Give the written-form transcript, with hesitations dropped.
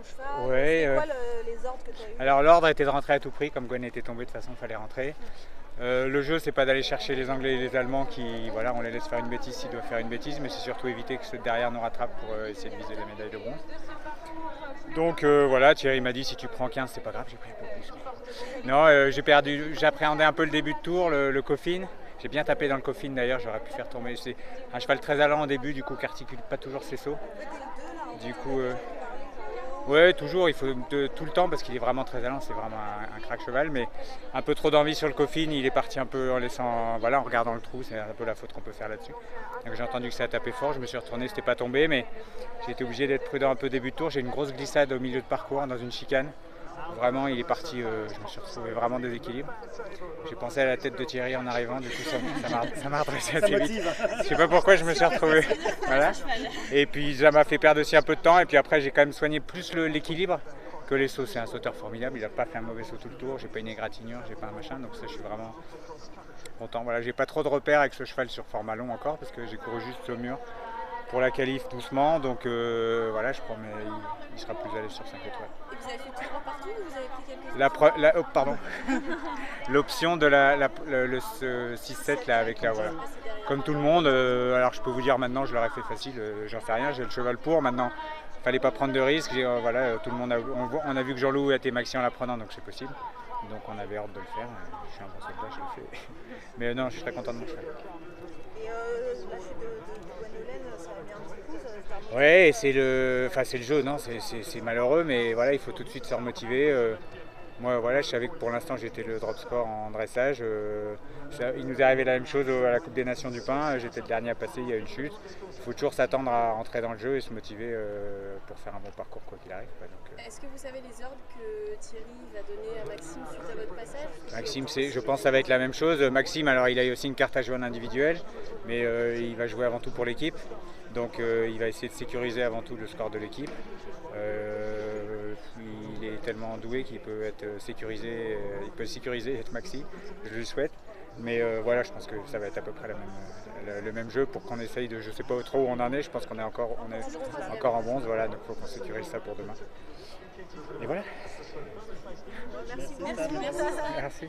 cheval? Ouais, C'est quoi les ordres que tu as eu? alors l'ordre était de rentrer à tout prix, comme Gwen était tombée de toute façon, il fallait rentrer. Le jeu, c'est pas d'aller chercher les Anglais et les Allemands qui, voilà, on les laisse faire une bêtise s'ils doivent faire une bêtise, mais c'est surtout éviter que ceux de derrière nous rattrapent pour essayer de viser la médaille de bronze. Donc voilà, Thierry m'a dit si tu prends 15, c'est pas grave, j'ai pris un peu plus. Non, j'appréhendais un peu le début de tour, le coffin. J'ai bien tapé dans le coffin d'ailleurs, j'aurais pu faire tomber. C'est un cheval très allant au début, du coup qui articule pas toujours ses sauts. Du coup, ouais, toujours, il faut tout le temps parce qu'il est vraiment très allant, c'est vraiment un crack cheval, mais un peu trop d'envie sur le coffin, il est parti un peu en laissant, voilà, en regardant le trou, c'est un peu la faute qu'on peut faire là-dessus. Donc j'ai entendu que ça a tapé fort, je me suis retourné, c'était pas tombé, mais j'ai été obligé d'être prudent un peu début de tour. J'ai une grosse glissade au milieu de parcours dans une chicane. Vraiment, il est parti, je me suis retrouvé vraiment déséquilibre. J'ai pensé à la tête de Thierry en arrivant, du coup ça m'a redressé assez vite. Je sais pas pourquoi je me suis retrouvé. Voilà. Et puis ça m'a fait perdre aussi un peu de temps, et puis après j'ai quand même soigné plus l'équilibre que les sauts. C'est un sauteur formidable, il n'a pas fait un mauvais saut tout le tour, j'ai pas une égratignure, j'ai pas un machin, donc ça je suis vraiment content. Voilà, j'ai pas trop de repères avec ce cheval sur format long encore, parce que j'ai couru juste au mur pour la qualif doucement, donc voilà, je promets, il sera plus à l'aise sur 5 étoiles. Et vous avez fait tout droit partout ou vous avez pris quelques Oh, pardon. L'option de le 6-7 là avec la voilà. Comme tout le monde, alors je peux vous dire maintenant, je l'aurais fait facile, j'en sais rien, j'ai le cheval pour maintenant. Fallait pas prendre de risques, voilà, tout le monde on a vu que Jean-Loup était maxi en la prenant, donc c'est possible. Donc on avait hâte de le faire, je suis un bon soldat, je le fais. Mais non, je suis très content de mon cheval. Et la chute de Gwendolen, ça a mis un petit coup, Ouais, c'est le jeu, non, c'est malheureux, mais voilà, il faut tout de suite se remotiver. Moi, voilà, je savais que pour l'instant j'étais le drop score en dressage. Il nous est arrivé la même chose à la Coupe des Nations du Pain. J'étais le dernier à passer, il y a une chute. Il faut toujours s'attendre à rentrer dans le jeu et se motiver pour faire un bon parcours quoi qu'il arrive. Est-ce que vous savez les ordres que Thierry va donner à Maxime suite à votre passage? Maxime, je pense que ça va être la même chose. Maxime, alors il a aussi une carte à jouer en individuel, mais il va jouer avant tout pour l'équipe. Donc il va essayer de sécuriser avant tout le score de l'équipe. Il est tellement doué qu'il peut être sécurisé, il peut sécuriser et être maxi, je le souhaite. Mais voilà, je pense que ça va être à peu près le même jeu pour qu'on essaye de, je sais pas trop où on en est, je pense qu'on est encore en bronze, voilà, donc il faut qu'on sécurise ça pour demain. Et voilà. Merci beaucoup. Merci.